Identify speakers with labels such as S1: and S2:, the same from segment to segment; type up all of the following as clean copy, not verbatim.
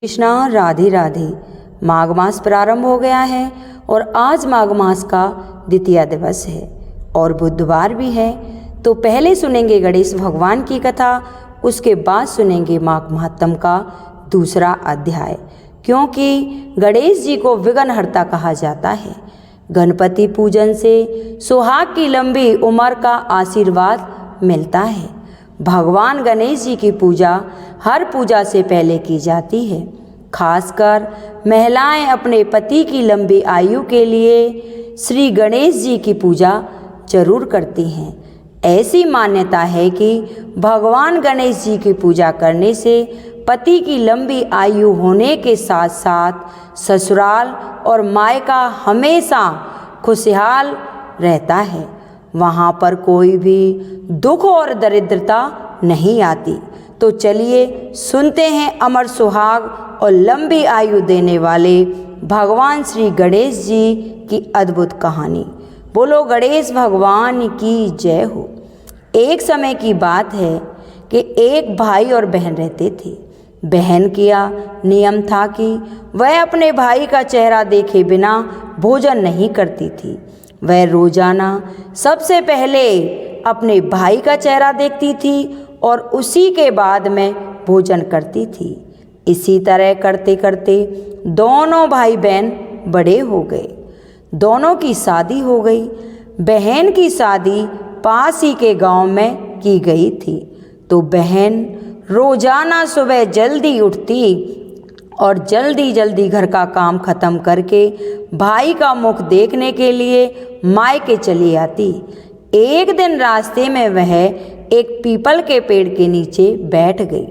S1: कृष्णा राधे राधे। माघ मास प्रारंभ हो गया है और आज माघ मास का द्वितीय दिवस है और बुधवार भी है। तो पहले सुनेंगे गणेश भगवान की कथा, उसके बाद सुनेंगे माघ महात्म का दूसरा अध्याय, क्योंकि गणेश जी को विघ्नहर्ता कहा जाता है। गणपति पूजन से सुहाग की लंबी उम्र का आशीर्वाद मिलता है। भगवान गणेश जी की पूजा हर पूजा से पहले की जाती है। खासकर महिलाएं अपने पति की लंबी आयु के लिए श्री गणेश जी की पूजा जरूर करती हैं। ऐसी मान्यता है कि भगवान गणेश जी की पूजा करने से पति की लंबी आयु होने के साथ साथ ससुराल और मायका हमेशा खुशहाल रहता है। वहाँ पर कोई भी दुख और दरिद्रता नहीं आती। तो चलिए सुनते हैं अमर सुहाग और लंबी आयु देने वाले भगवान श्री गणेश जी की अद्भुत कहानी। बोलो गणेश भगवान की जय हो। एक समय की बात है कि एक भाई और बहन रहते थे। बहन का नियम था कि वह अपने भाई का चेहरा देखे बिना भोजन नहीं करती थी। वह रोजाना सबसे पहले अपने भाई का चेहरा देखती थी और उसी के बाद में भोजन करती थी। इसी तरह करते करते दोनों भाई बहन बड़े हो गए। दोनों की शादी हो गई। बहन की शादी पास ही के गांव में की गई थी। तो बहन रोजाना सुबह जल्दी उठती और जल्दी जल्दी घर का काम खत्म करके भाई का मुख देखने के लिए मायके चली आती। एक दिन रास्ते में वह एक पीपल के पेड़ के नीचे बैठ गई।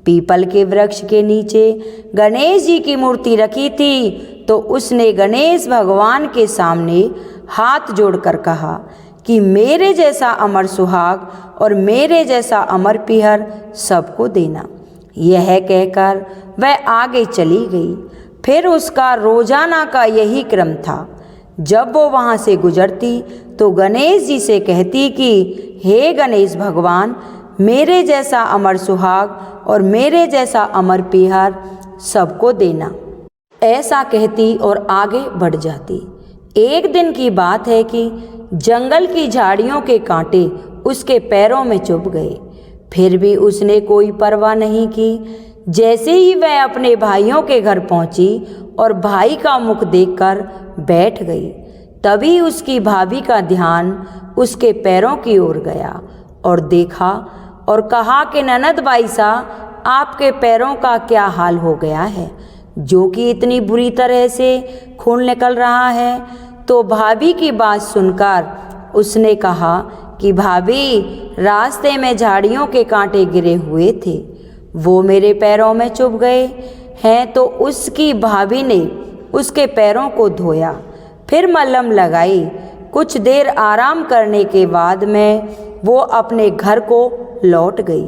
S1: पीपल के वृक्ष के नीचे गणेश जी की मूर्ति रखी थी। तो उसने गणेश भगवान के सामने हाथ जोड़कर कहा कि मेरे जैसा अमर सुहाग और मेरे जैसा अमर पीहर सबको देना। यह कहकर वह आगे चली गई। फिर उसका रोजाना का यही क्रम था। जब वो वहाँ से गुजरती तो गणेश जी से कहती कि हे गणेश भगवान, मेरे जैसा अमर सुहाग और मेरे जैसा अमर पीहर सबको देना। ऐसा कहती और आगे बढ़ जाती। एक दिन की बात है कि जंगल की झाड़ियों के कांटे उसके पैरों में चुभ गए। फिर भी उसने कोई परवाह नहीं की। जैसे ही वह अपने भाइयों के घर पहुंची और भाई का मुख देखकर बैठ गई, तभी उसकी भाभी का ध्यान उसके पैरों की ओर गया और देखा और कहा कि ननद बाई साहब, आपके पैरों का क्या हाल हो गया है, जो कि इतनी बुरी तरह से खून निकल रहा है। तो भाभी की बात सुनकर उसने कहा कि भाभी, रास्ते में झाड़ियों के कांटे गिरे हुए थे, वो मेरे पैरों में चुभ गए हैं। तो उसकी भाभी ने उसके पैरों को धोया, फिर मलहम लगाई। कुछ देर आराम करने के बाद में वो अपने घर को लौट गई।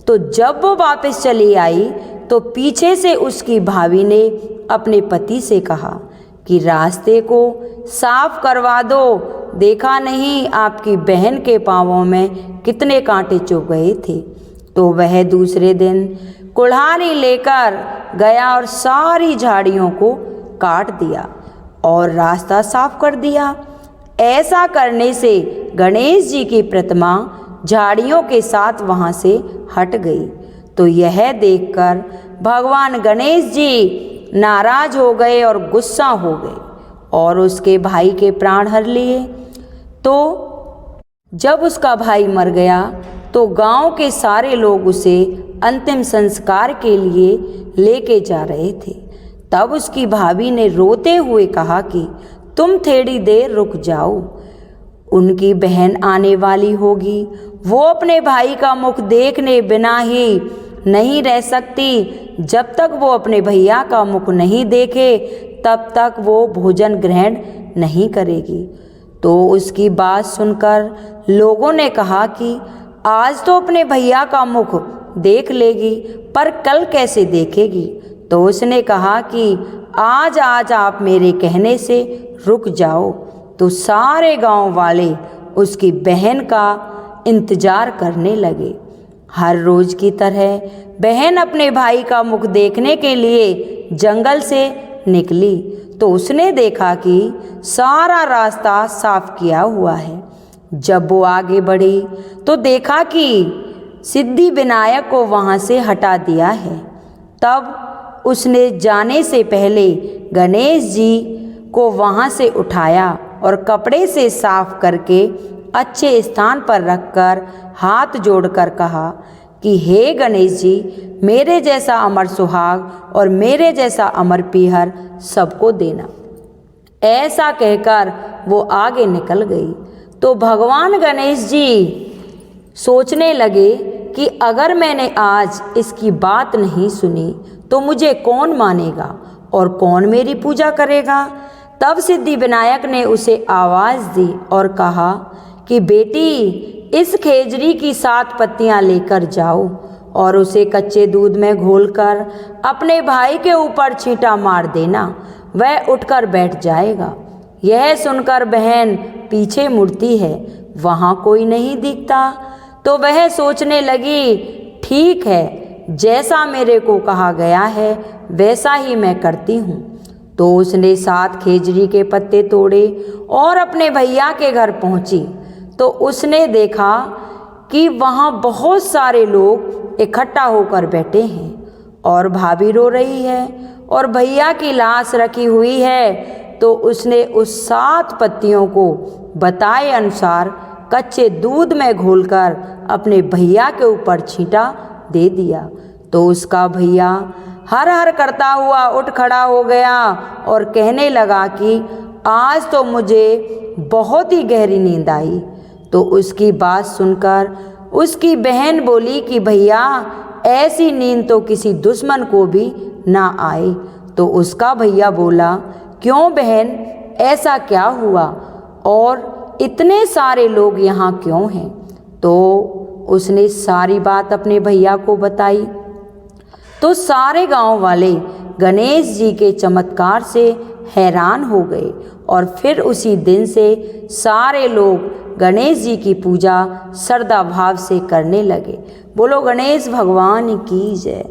S1: तो जब वो वापस चली आई तो पीछे से उसकी भाभी ने अपने पति से कहा कि रास्ते को साफ करवा दो, देखा नहीं आपकी बहन के पाँवों में कितने कांटे चुभ गए थे। तो वह दूसरे दिन कुल्हाड़ी लेकर गया और सारी झाड़ियों को काट दिया और रास्ता साफ कर दिया। ऐसा करने से गणेश जी की प्रतिमा झाड़ियों के साथ वहाँ से हट गई। तो यह देखकर भगवान गणेश जी नाराज हो गए और गुस्सा हो गए और उसके भाई के प्राण हर लिए। तो जब उसका भाई मर गया तो गांव के सारे लोग उसे अंतिम संस्कार के लिए लेके जा रहे थे। तब उसकी भाभी ने रोते हुए कहा कि तुम थोड़ी देर रुक जाओ, उनकी बहन आने वाली होगी, वो अपने भाई का मुख देखने बिना ही नहीं रह सकती। जब तक वो अपने भैया का मुख नहीं देखे तब तक वो भोजन ग्रहण नहीं करेगी। तो उसकी बात सुनकर लोगों ने कहा कि आज तो अपने भैया का मुख देख लेगी, पर कल कैसे देखेगी। तो उसने कहा कि आज आप मेरे कहने से रुक जाओ। तो सारे गांव वाले उसकी बहन का इंतजार करने लगे। हर रोज की तरह बहन अपने भाई का मुख देखने के लिए जंगल से निकली तो उसने देखा कि सारा रास्ता साफ किया हुआ है। जब वो आगे बढ़ी तो देखा कि सिद्धि विनायक को वहाँ से हटा दिया है। तब उसने जाने से पहले गणेश जी को वहाँ से उठाया और कपड़े से साफ करके अच्छे स्थान पर रखकर हाथ जोड़कर कहा कि हे गणेश जी, मेरे जैसा अमर सुहाग और मेरे जैसा अमर पीहर सबको देना। ऐसा कहकर वो आगे निकल गई तो भगवान गणेश जी सोचने लगे कि अगर मैंने आज इसकी बात नहीं सुनी तो मुझे कौन मानेगा और कौन मेरी पूजा करेगा। तब सिद्धि विनायक ने उसे आवाज़ दी और कहा कि बेटी, इस खेजड़ी की 7 पत्तियां लेकर जाओ और उसे कच्चे दूध में घोलकर अपने भाई के ऊपर छींटा मार देना, वह उठकर बैठ जाएगा। यह सुनकर बहन पीछे मुड़ती है, वहाँ कोई नहीं दिखता तो वह सोचने लगी, ठीक है, जैसा मेरे को कहा गया है वैसा ही मैं करती हूँ। तो उसने 7 खेजड़ी के पत्ते तोड़े और अपने भैया के घर पहुँची तो उसने देखा कि वहाँ बहुत सारे लोग इकट्ठा होकर बैठे हैं और भाभी रो रही है और भैया की लाश रखी हुई है। तो उसने उस 7 पत्तियों को बताए अनुसार कच्चे दूध में घोलकर अपने भैया के ऊपर छींटा दे दिया। तो उसका भैया हर हर करता हुआ उठ खड़ा हो गया और कहने लगा कि आज तो मुझे बहुत ही गहरी नींद आई। तो उसकी बात सुनकर उसकी बहन बोली कि भैया, ऐसी नींद तो किसी दुश्मन को भी ना आए। तो उसका भैया बोला, क्यों बहन, ऐसा क्या हुआ और इतने सारे लोग यहाँ क्यों हैं। तो उसने सारी बात अपने भैया को बताई तो सारे गांव वाले गणेश जी के चमत्कार से हैरान हो गए और फिर उसी दिन से सारे लोग गणेश जी की पूजा श्रद्धा भाव से करने लगे। बोलो गणेश भगवान की जय।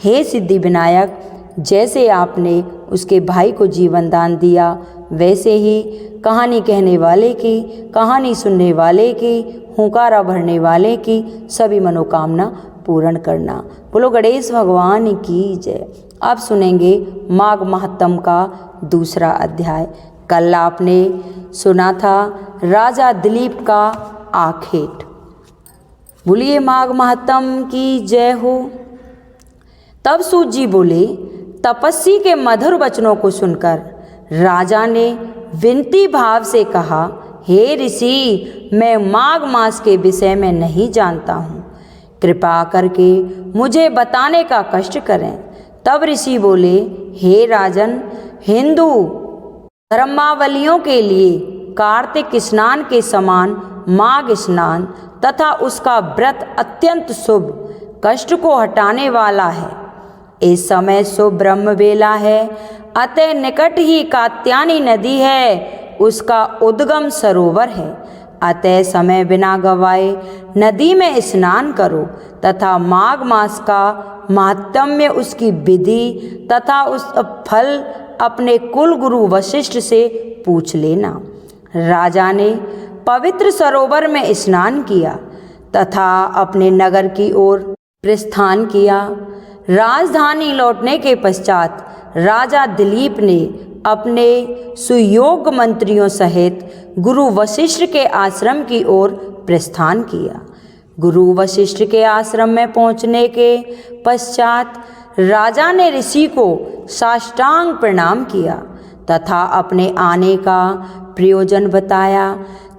S1: हे सिद्धि विनायक, जैसे आपने उसके भाई को जीवन दान दिया वैसे ही कहानी कहने वाले की, कहानी सुनने वाले की, हुंकारा भरने वाले की सभी मनोकामना पूर्ण करना। बोलो गणेश भगवान की जय। अब सुनेंगे माघ महात्म का दूसरा अध्याय। कल आपने सुना था राजा दिलीप का आखेट। बोलिए माघ महात्म की जय हो। तब सूत जी बोले, तपस्वी के मधुर वचनों को सुनकर राजा ने विनती भाव से कहा, हे ऋषि, मैं माघ मास के विषय में नहीं जानता हूँ, कृपा करके मुझे बताने का कष्ट करें। तब ऋषि बोले, हे राजन, हिंदू धर्मावलियों के लिए कार्तिक स्नान के समान माघ स्नान तथा उसका व्रत अत्यंत शुभ, कष्ट को हटाने वाला है। इस समय शुभ ब्रह्म बेला है, अतः निकट ही कात्यायनी नदी है, उसका उद्गम सरोवर है। अतः समय बिना गवाए नदी में स्नान करो तथा माघ मास का महात्म्य, उसकी विधि तथा उस फल अपने कुल गुरु वशिष्ठ से पूछ लेना। राजा ने पवित्र सरोवर में स्नान किया तथा अपने नगर की ओर प्रस्थान किया। राजधानी लौटने के पश्चात राजा दिलीप ने अपने सुयोग्य मंत्रियों सहित गुरु वशिष्ठ के आश्रम की ओर प्रस्थान किया। गुरु वशिष्ठ के आश्रम में पहुंचने के पश्चात राजा ने ऋषि को साष्टांग प्रणाम किया तथा अपने आने का प्रयोजन बताया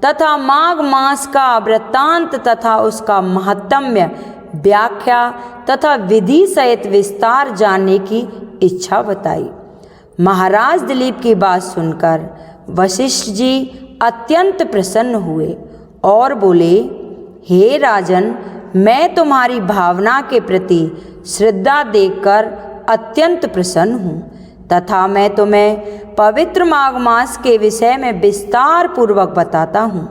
S1: तथा माघ मास का वृत्तांत तथा उसका महात्म्य, व्याख्या तथा विधि सहित विस्तार जानने की इच्छा बताई। महाराज दिलीप की बात सुनकर वशिष्ठ जी अत्यंत प्रसन्न हुए और बोले, हे राजन, मैं तुम्हारी भावना के प्रति श्रद्धा देखकर अत्यंत प्रसन्न हूँ तथा मैं तुम्हें पवित्र माघ मास के विषय में विस्तार पूर्वक बताता हूँ।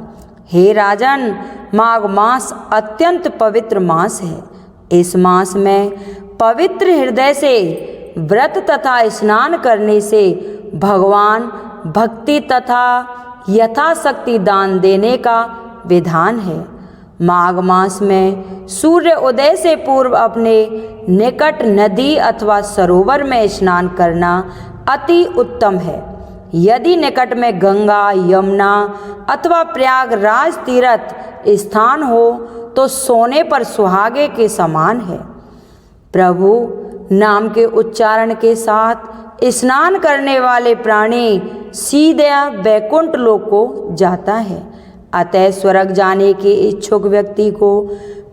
S1: हे राजन, माघ मास अत्यंत पवित्र मास है। इस मास में पवित्र हृदय से व्रत तथा स्नान करने से भगवान भक्ति तथा यथाशक्ति दान देने का विधान है। माघ मास में सूर्य उदय से पूर्व अपने निकट नदी अथवा सरोवर में स्नान करना अति उत्तम है। यदि निकट में गंगा, यमुना अथवा प्रयागराज तीर्थ स्थान हो तो सोने पर सुहागे के समान है। प्रभु नाम के उच्चारण के साथ स्नान करने वाले प्राणी सीधे वैकुंठ लोक को जाता है। अतः स्वर्ग जाने के इच्छुक व्यक्ति को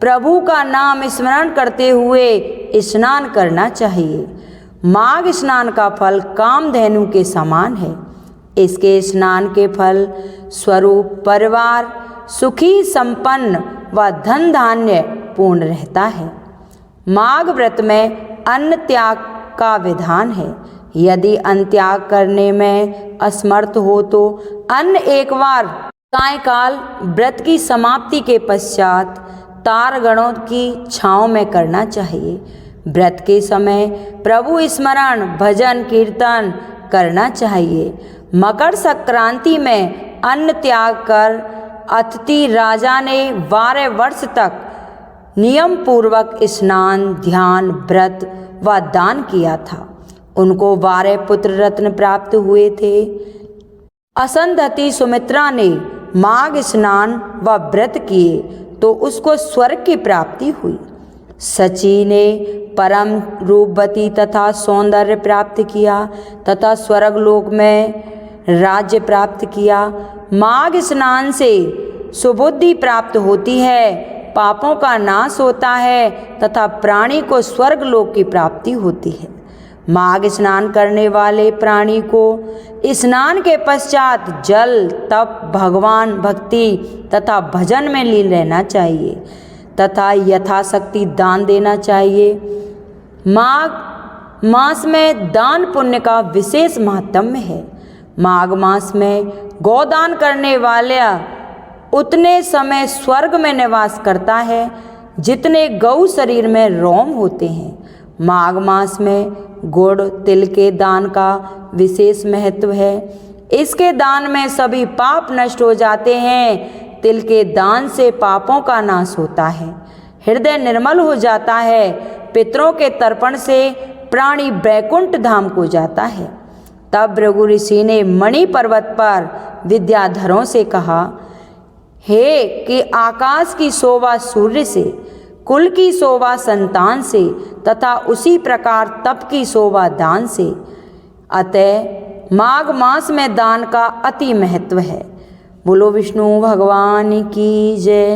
S1: प्रभु का नाम स्मरण करते हुए स्नान करना चाहिए। माघ स्नान का फल कामधेनु के समान है। इसके स्नान के फल स्वरूप परिवार सुखी, संपन्न व धन धान्य पूर्ण रहता है। माघ व्रत में अन्न त्याग का विधान है। यदि अन्न त्याग करने में असमर्थ हो तो अन्न एक बार सायंकाल व्रत की समाप्ति के पश्चात तारगणों की छांव में करना चाहिए। व्रत के समय प्रभु स्मरण, भजन, कीर्तन करना चाहिए। मकर संक्रांति में अन्न त्याग कर अतिथि राजा ने 12 वर्ष तक नियम पूर्वक स्नान, ध्यान, व्रत व दान किया था। उनको 12 पुत्र रत्न प्राप्त हुए थे। असंधति सुमित्रा ने माघ स्नान व व्रत किए तो उसको स्वर्ग की प्राप्ति हुई। सची ने परम रूपवती तथा सौंदर्य प्राप्त किया तथा स्वर्गलोक में राज्य प्राप्त किया। माघ स्नान से सुबुद्धि प्राप्त होती है, पापों का नाश होता है तथा प्राणी को स्वर्गलोक की प्राप्ति होती है। माघ स्नान करने वाले प्राणी को स्नान के पश्चात जल, तप, भगवान भक्ति तथा भजन में लीन रहना चाहिए तथा यथाशक्ति दान देना चाहिए। माघ मास में दान पुण्य का विशेष महत्व है। माघ मास में गोदान करने वाला उतने समय स्वर्ग में निवास करता है जितने गौ शरीर में रोम होते हैं। माघ मास में गुड़, तिल के दान का विशेष महत्व है। इसके दान में सभी पाप नष्ट हो जाते हैं। तिल के दान से पापों का नाश होता है, हृदय निर्मल हो जाता है। पितरों के तर्पण से प्राणी वैकुंठ धाम को जाता है। तब भृगु ऋषि ने मणि पर्वत पर विद्याधरों से कहा, हे कि आकाश की शोभा सूर्य से, कुल की शोभा संतान से तथा उसी प्रकार तप की शोभा दान से। अतः माघ मास में दान का अति महत्व है। बोलो विष्णु भगवान की जय।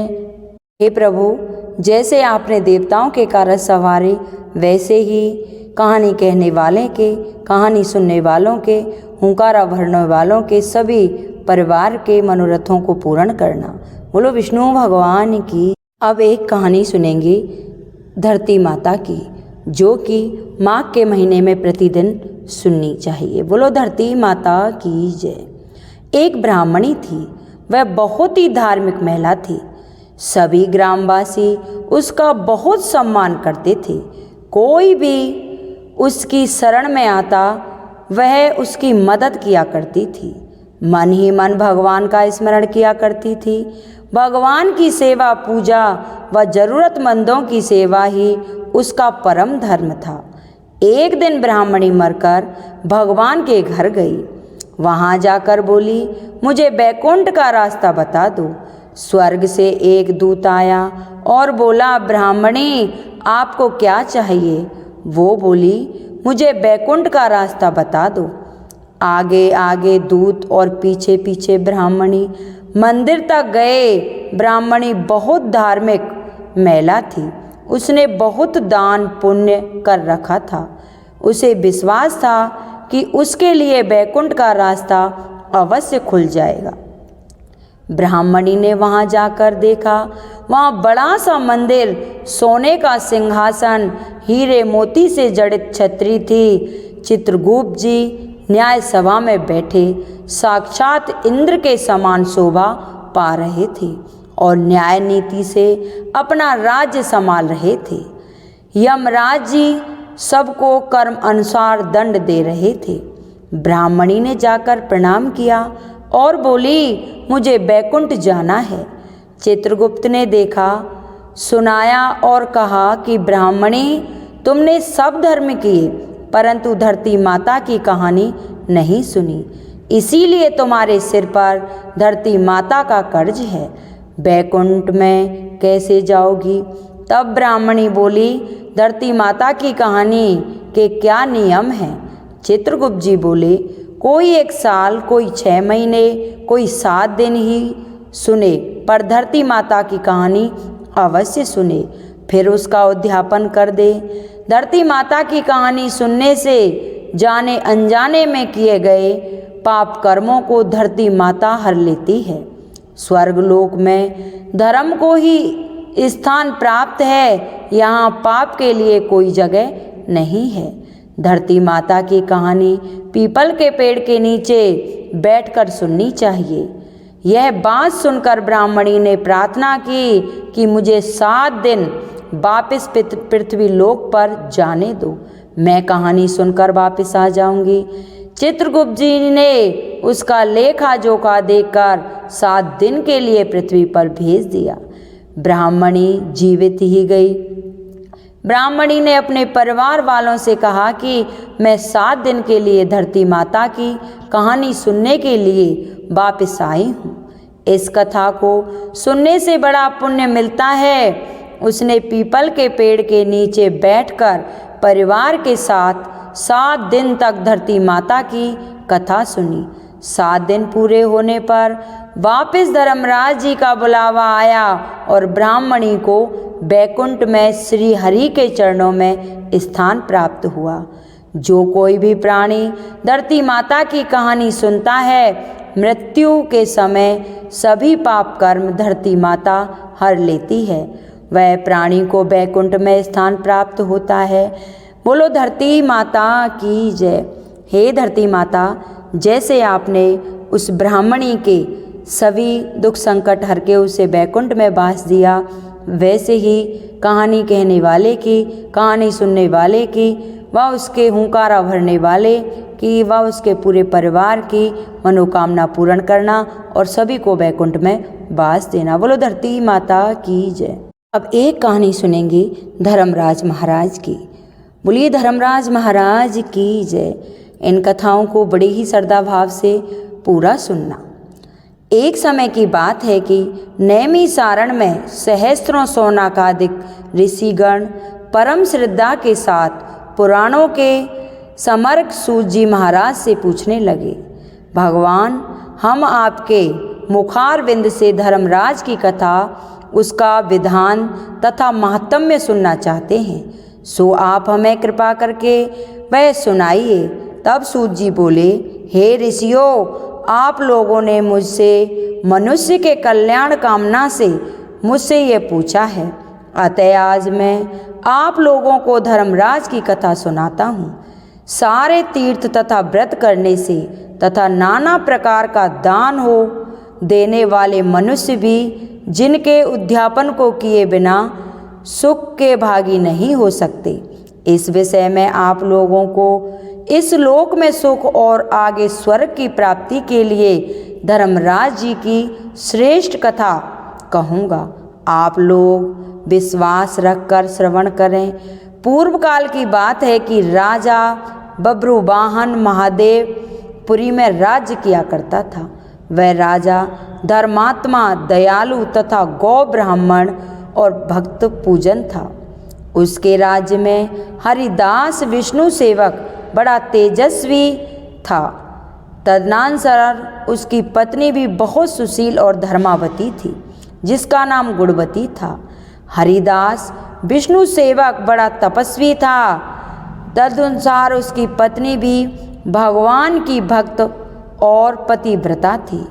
S1: हे प्रभु, जैसे आपने देवताओं के कार्य संवारे वैसे ही कहानी कहने वाले के, कहानी सुनने वालों के, हुंकारा भरने वालों के सभी परिवार के मनोरथों को पूर्ण करना। बोलो विष्णु भगवान की। अब एक कहानी सुनेंगे धरती माता की, जो कि माघ के महीने में प्रतिदिन सुननी चाहिए। बोलो धरती माता की जय। एक ब्राह्मणी थी, वह बहुत ही धार्मिक महिला थी। सभी ग्रामवासी उसका बहुत सम्मान करते थे। कोई भी उसकी शरण में आता वह उसकी मदद किया करती थी। मन ही मन भगवान का स्मरण किया करती थी। भगवान की सेवा, पूजा व जरूरतमंदों की सेवा ही उसका परम धर्म था। एक दिन ब्राह्मणी मरकर भगवान के घर गई। वहाँ जाकर बोली, मुझे बैकुंठ का रास्ता बता दो। स्वर्ग से एक दूत आया और बोला, ब्राह्मणी आपको क्या चाहिए? वो बोली, मुझे बैकुंठ का रास्ता बता दो। आगे आगे दूत और पीछे पीछे ब्राह्मणी मंदिर तक गए। ब्राह्मणी बहुत धार्मिक महिला थी। उसने बहुत दान पुण्य कर रखा था। उसे विश्वास था कि उसके लिए बैकुंठ का रास्ता अवश्य खुल जाएगा। ब्राह्मणी ने वहाँ जाकर देखा, वहाँ बड़ा सा मंदिर, सोने का सिंहासन, हीरे मोती से जड़ित छतरी थी। चित्रगुप्त जी न्याय सभा में बैठे साक्षात इंद्र के समान शोभा पा रहे थे और न्याय नीति से अपना राज्य संभाल रहे थे। यमराज जी सबको कर्म अनुसार दंड दे रहे थे। ब्राह्मणी ने जाकर प्रणाम किया और बोली, मुझे बैकुंठ जाना है। चित्रगुप्त ने देखा, सुनाया और कहा कि ब्राह्मणी, तुमने सब धर्म किए परंतु धरती माता की कहानी नहीं सुनी, इसीलिए तुम्हारे सिर पर धरती माता का कर्ज है। बैकुंठ में कैसे जाओगी? तब ब्राह्मणी बोली, धरती माता की कहानी के क्या नियम हैं? चित्रगुप्त जी बोले, कोई 1 साल, कोई 6 महीने, कोई 7 दिन ही सुने, पर धरती माता की कहानी अवश्य सुने, फिर उसका उद्यापन कर दे। धरती माता की कहानी सुनने से जाने अनजाने में किए गए पाप कर्मों को धरती माता हर लेती है। स्वर्गलोक में धर्म को ही स्थान प्राप्त है, यहाँ पाप के लिए कोई जगह नहीं है। धरती माता की कहानी पीपल के पेड़ के नीचे बैठकर सुननी चाहिए। यह बात सुनकर ब्राह्मणी ने प्रार्थना की कि मुझे 7 दिन वापस पृथ्वी लोक पर जाने दो, मैं कहानी सुनकर वापस आ जाऊंगी। चित्रगुप्त जी ने उसका लेखा जोखा देकर 7 दिन के लिए पृथ्वी पर भेज दिया। ब्राह्मणी जीवित ही गई। ब्राह्मणी ने अपने परिवार वालों से कहा कि मैं 7 दिन के लिए धरती माता की कहानी सुनने के लिए वापस आई हूँ। इस कथा को सुनने से बड़ा पुण्य मिलता है। उसने पीपल के पेड़ के नीचे बैठकर परिवार के साथ 7 दिन तक धरती माता की कथा सुनी। 7 दिन पूरे होने पर वापस धर्मराज जी का बुलावा आया और ब्राह्मणी को बैकुंठ में श्री हरि के चरणों में स्थान प्राप्त हुआ। जो कोई भी प्राणी धरती माता की कहानी सुनता है, मृत्यु के समय सभी पाप कर्म धरती माता हर लेती है, वह प्राणी को बैकुंठ में स्थान प्राप्त होता है। बोलो धरती माता की जय। हे धरती माता, जैसे आपने उस ब्राह्मणी के सभी दुख संकट हर के उसे बैकुंठ में बांस दिया, वैसे ही कहानी कहने वाले की, कहानी सुनने वाले की, व उसके हुंकारा भरने वाले की, व उसके पूरे परिवार की मनोकामना पूर्ण करना और सभी को बैकुंठ में बांस देना। बोलो धरती माता की जय। अब एक कहानी सुनेंगे धर्मराज महाराज की। बोलिए धर्मराज महाराज की जय। इन कथाओं को बड़े ही श्रद्धा भाव से पूरा सुनना। एक समय की बात है कि नैमिषारण्य में सहस्त्रों शौनकादिक ऋषिगण परम श्रद्धा के साथ पुराणों के समर्क सूत जी महाराज से पूछने लगे, भगवान, हम आपके मुखारविंद से धर्मराज की कथा, उसका विधान तथा महात्म्य सुनना चाहते हैं, सो आप हमें कृपा करके वह सुनाइए। तब सूत जी बोले, हे ऋषियों, आप लोगों ने मुझसे मनुष्य के कल्याण कामना से मुझसे ये पूछा है, अतः आज मैं आप लोगों को धर्मराज की कथा सुनाता हूँ। सारे तीर्थ तथा व्रत करने से तथा नाना प्रकार का दान हो देने वाले मनुष्य भी जिनके उद्यापन को किए बिना सुख के भागी नहीं हो सकते। इस विषय में आप लोगों को इस लोक में सुख और आगे स्वर्ग की प्राप्ति के लिए धर्मराज जी की श्रेष्ठ कथा कहूँगा। आप लोग विश्वास रखकर श्रवण करें। पूर्व काल की बात है कि राजा बब्रुवाहन महादेव पुरी में राज्य किया करता था। वह राजा धर्मात्मा, दयालु तथा गौ ब्राह्मण और भक्त पूजन था। उसके राज्य में हरिदास विष्णु सेवक बड़ा तेजस्वी था। तदनुसार उसकी पत्नी भी बहुत सुशील और धर्मावती थी, जिसका नाम गुणवती था। हरिदास विष्णु सेवक बड़ा तपस्वी था। तदनुसार उसकी पत्नी भी भगवान की भक्त और पतिव्रता थी।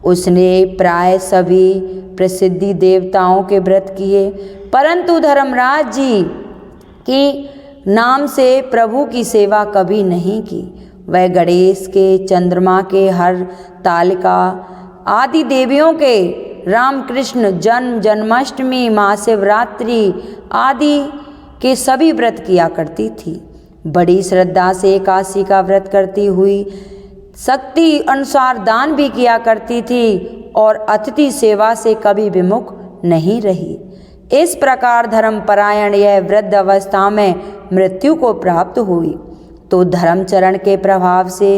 S1: उसने प्राय सभी प्रसिद्धि देवताओं के व्रत किए, परंतु धर्मराज जी की नाम से प्रभु की सेवा कभी नहीं की। वह गणेश के, चंद्रमा के, हर तालिका आदि देवियों के, रामकृष्ण जन्म, जन्माष्टमी, महाशिवरात्रि आदि के सभी व्रत किया करती थी। बड़ी श्रद्धा से एकादशी का व्रत करती हुई शक्ति अनुसार दान भी किया करती थी और अतिथि सेवा से कभी विमुख नहीं रही। इस प्रकार धर्मपरायण यह वृद्ध अवस्था में मृत्यु को प्राप्त हुई तो धर्मचरण के प्रभाव से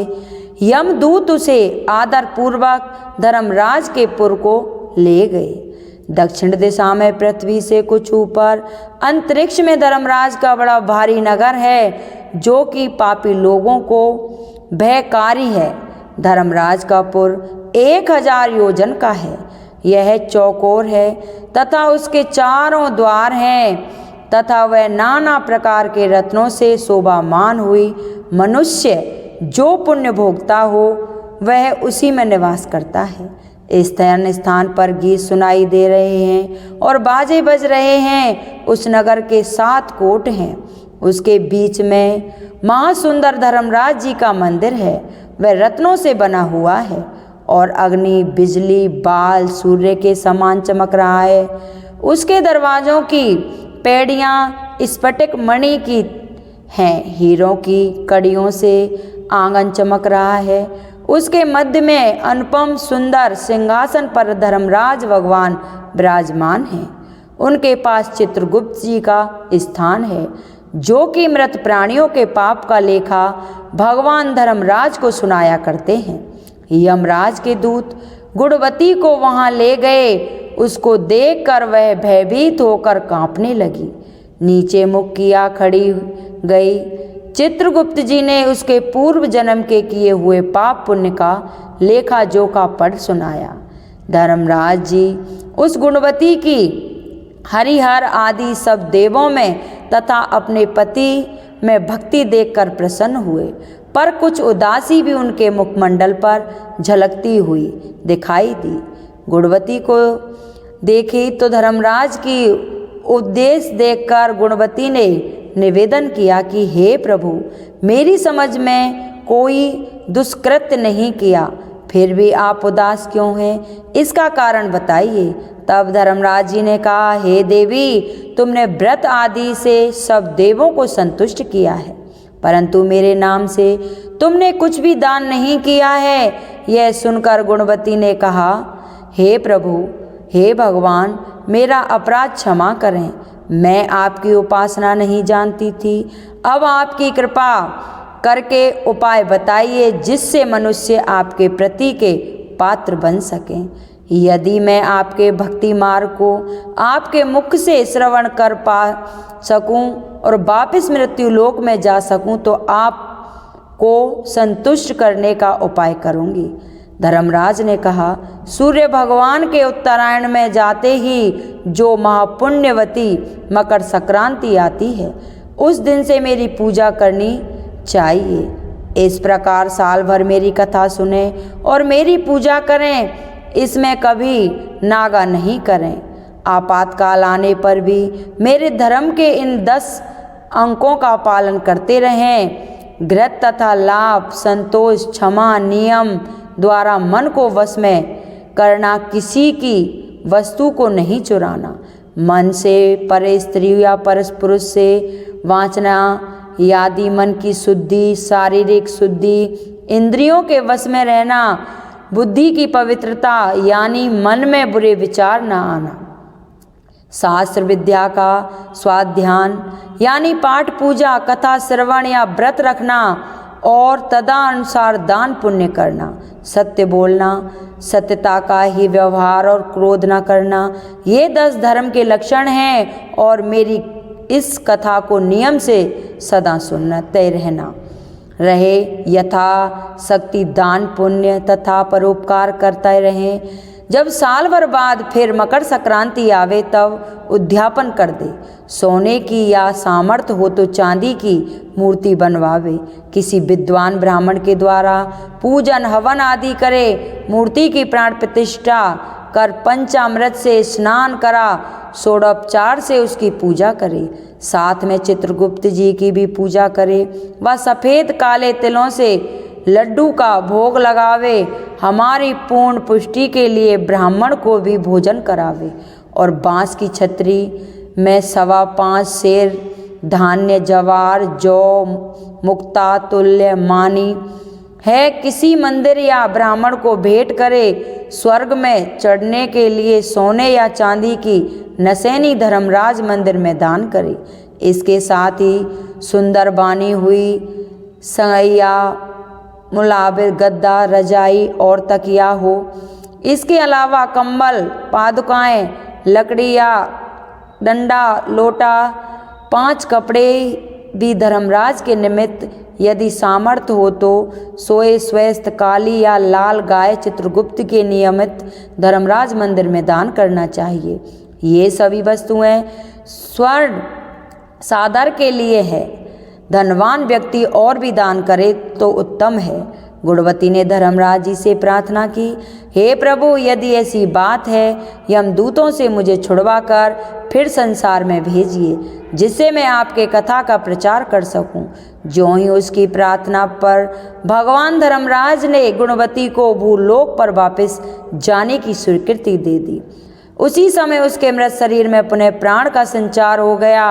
S1: यमदूत उसे आदर पूर्वक धर्मराज के पुर को ले गए। दक्षिण दिशा में पृथ्वी से कुछ ऊपर अंतरिक्ष में धर्मराज का बड़ा भारी नगर है जो कि पापी लोगों को भयकारी है। धर्मराज का पुर 1000 योजन का है। यह चौकोर है तथा उसके चारों द्वार हैं तथा वह नाना प्रकार के रत्नों से शोभामान हुई मनुष्य जो पुण्य भोगता हो वह उसी में निवास करता है। इस स्थान पर गीत सुनाई दे रहे हैं और बाजे बज रहे हैं। उस नगर के 7 कोट हैं। उसके बीच में महासुंदर धर्मराज जी का मंदिर है। वह रत्नों से बना हुआ है और अग्नि बिजली बाल सूर्य के समान चमक रहा है। उसके दरवाजों की पैड़ियाँ स्फटिक मणि की हैं। हीरों की कड़ियों से आंगन चमक रहा है। उसके मध्य में अनुपम सुंदर सिंहासन पर धर्मराज भगवान विराजमान हैं। उनके पास चित्रगुप्त जी का स्थान है जो कि मृत प्राणियों के पाप का लेखा भगवान धर्मराज को सुनाया करते हैं। यमराज के दूत गुणवती को वहां ले गए। उसको देखकर वह भयभीत होकर कांपने लगी, नीचे मुख किया खड़ी गई। चित्रगुप्त जी ने उसके पूर्व जन्म के किए हुए पाप पुण्य का लेखा जोखा पढ़ सुनाया। धर्मराज जी उस गुणवती की हरिहर आदि सब देवों में तथा अपने पति में भक्ति देखकर प्रसन्न हुए, पर कुछ उदासी भी उनके मुखमंडल पर झलकती हुई दिखाई दी। गुणवती को देखी तो धर्मराज की उपदेश देखकर गुणवती ने निवेदन किया कि हे प्रभु, मेरी समझ में कोई दुष्कृत्य नहीं किया, फिर भी आप उदास क्यों हैं? इसका कारण बताइए। तब धर्मराज जी ने कहा, हे देवी, तुमने व्रत आदि से सब देवों को संतुष्ट किया है, परंतु मेरे नाम से तुमने कुछ भी दान नहीं किया है। यह सुनकर गुणवती ने कहा, हे प्रभु, हे भगवान, मेरा अपराध क्षमा करें। मैं आपकी उपासना नहीं जानती थी। अब आपकी कृपा करके उपाय बताइए जिससे मनुष्य आपके प्रति के पात्र बन सकें। यदि मैं आपके भक्ति मार्ग को आपके मुख से श्रवण कर पा सकूं और वापस मृत्यु लोक में जा सकूं तो आपको संतुष्ट करने का उपाय करूंगी। धर्मराज ने कहा, सूर्य भगवान के उत्तरायण में जाते ही जो महापुण्यवती मकर संक्रांति आती है, उस दिन से मेरी पूजा करनी चाहिए। इस प्रकार साल भर मेरी कथा सुने और मेरी पूजा करें, इसमें कभी नागा नहीं करें। आपातकाल आने पर भी मेरे धर्म के इन 10 अंकों का पालन करते रहें। घृत तथा लाभ, संतोष, क्षमा, नियम द्वारा मन को वश में करना, किसी की वस्तु को नहीं चुराना, मन से परे स्त्री या परस पुरुष से वांछना यादि मन की शुद्धि, शारीरिक शुद्धि, इंद्रियों के वश में रहना, बुद्धि की पवित्रता यानी मन में बुरे विचार न आना, शास्त्र विद्या का स्वाध्यान यानी पाठ पूजा, कथा श्रवण या व्रत रखना और तदनुसार दान पुण्य करना, सत्य बोलना, सत्यता का ही व्यवहार और क्रोध न करना, ये 10 धर्म के लक्षण हैं। और मेरी इस कथा को नियम से सदा सुनते रहना रहे, यथा शक्ति दान पुण्य तथा परोपकार करते रहें। जब साल भर बाद फिर मकर संक्रांति आवे तब उद्यापन कर दे। सोने की या सामर्थ्य हो तो चांदी की मूर्ति बनवावे। किसी विद्वान ब्राह्मण के द्वारा पूजन हवन आदि करे। मूर्ति की प्राण प्रतिष्ठा कर पंचामृत से स्नान करा, षोडोपचार से उसकी पूजा करे। साथ में चित्रगुप्त जी की भी पूजा करे। वह सफ़ेद काले तिलों से लड्डू का भोग लगावे। हमारी पूर्ण पुष्टि के लिए ब्राह्मण को भी भोजन करावे और बांस की छतरी में 5.25 शेर धान्य जवार जौ मुक्ता तुल्य मानी है। किसी मंदिर या ब्राह्मण को भेंट करे। स्वर्ग में चढ़ने के लिए सोने या चांदी की नसैनी धर्मराज मंदिर में दान करे। इसके साथ ही सुंदर बानी हुई संगैया मुलाबिर गद्दा रजाई और तकिया हो। इसके अलावा कंबल पादुकाएं लकड़ी या डंडा लोटा 5 कपड़े भी धर्मराज के निमित्त यदि सामर्थ्य हो तो सोए स्वस्थ काली या लाल गाय चित्रगुप्त के नियमित धर्मराज मंदिर में दान करना चाहिए। ये सभी वस्तुएं स्वर्ण सादर के लिए है। धनवान व्यक्ति और भी दान करे तो उत्तम है। गुणवती ने धर्मराज जी से प्रार्थना की, हे प्रभु, यदि ऐसी बात है यमदूतों से मुझे छुड़वाकर फिर संसार में भेजिए, जिससे मैं आपके कथा का प्रचार कर सकूं। ज्यों ही उसकी प्रार्थना पर भगवान धर्मराज ने गुणवती को भूलोक पर वापस जाने की स्वीकृति दे दी। उसी समय उसके मृत शरीर में पुनः प्राण का संचार हो गया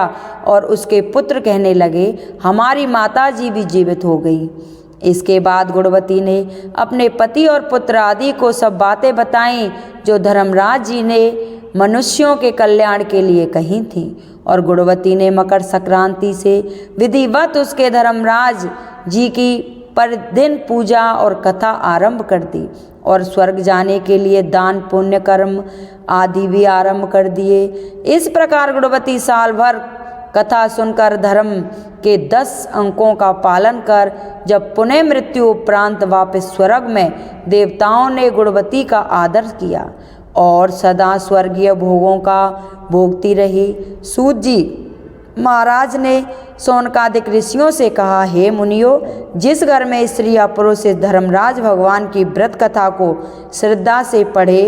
S1: और उसके पुत्र कहने लगे, हमारी माता जी भी जीवित हो गई। इसके बाद गुणवती ने अपने पति और पुत्र आदि को सब बातें बताईं जो धर्मराज जी ने मनुष्यों के कल्याण के लिए कही थीं। और गुणवती ने मकर संक्रांति से विधिवत उसके धर्मराज जी की प्रतिदिन पूजा और कथा आरंभ कर दी और स्वर्ग जाने के लिए दान पुण्य कर्म आदि भी आरंभ कर दिए। इस प्रकार गुणवती साल भर कथा सुनकर धर्म के 10 अंकों का पालन कर जब पुनः मृत्यु उपरांत वापस स्वर्ग में देवताओं ने गुणवती का आदर किया और सदा स्वर्गीय भोगों का भोगती रही। सूत जी महाराज ने शौनकादिक ऋषियों से कहा, हे मुनियों, जिस घर में स्त्री या पुरुष धर्मराज भगवान की व्रत कथा को श्रद्धा से पढ़े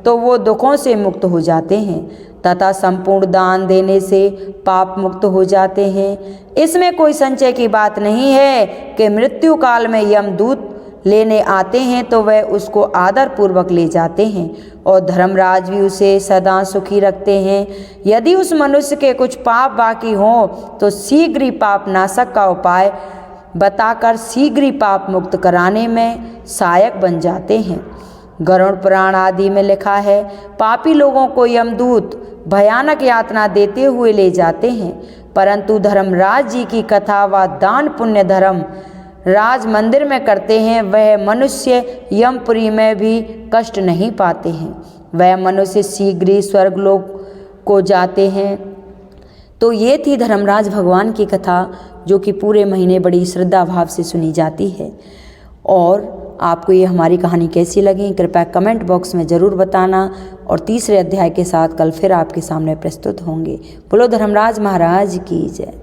S1: तो वो दुखों से मुक्त हो जाते हैं तथा संपूर्ण दान देने से पाप मुक्त हो जाते हैं। इसमें कोई संशय की बात नहीं है कि मृत्यु काल में यमदूत लेने आते हैं तो वह उसको आदर पूर्वक ले जाते हैं और धर्मराज भी उसे सदा सुखी रखते हैं। यदि उस मनुष्य के कुछ पाप बाकी हों तो शीघ्र ही पाप नाशक का उपाय बताकर शीघ्र ही पाप मुक्त कराने में सहायक बन जाते हैं। गरुड़ पुराण आदि में लिखा है, पापी लोगों को यमदूत भयानक यातना देते हुए ले जाते हैं, परंतु धर्मराज जी की कथा व दान पुण्य धर्म राज मंदिर में करते हैं वह मनुष्य यमपुरी में भी कष्ट नहीं पाते हैं। वह मनुष्य शीघ्र ही स्वर्गलोक को जाते हैं। तो ये थी धर्मराज भगवान की कथा जो कि पूरे महीने बड़ी श्रद्धा भाव से सुनी जाती है। और आपको ये हमारी कहानी कैसी लगी कृपया कमेंट बॉक्स में ज़रूर बताना और तीसरे अध्याय के साथ कल फिर आपके सामने प्रस्तुत होंगे। बोलो धर्मराज महाराज की जय।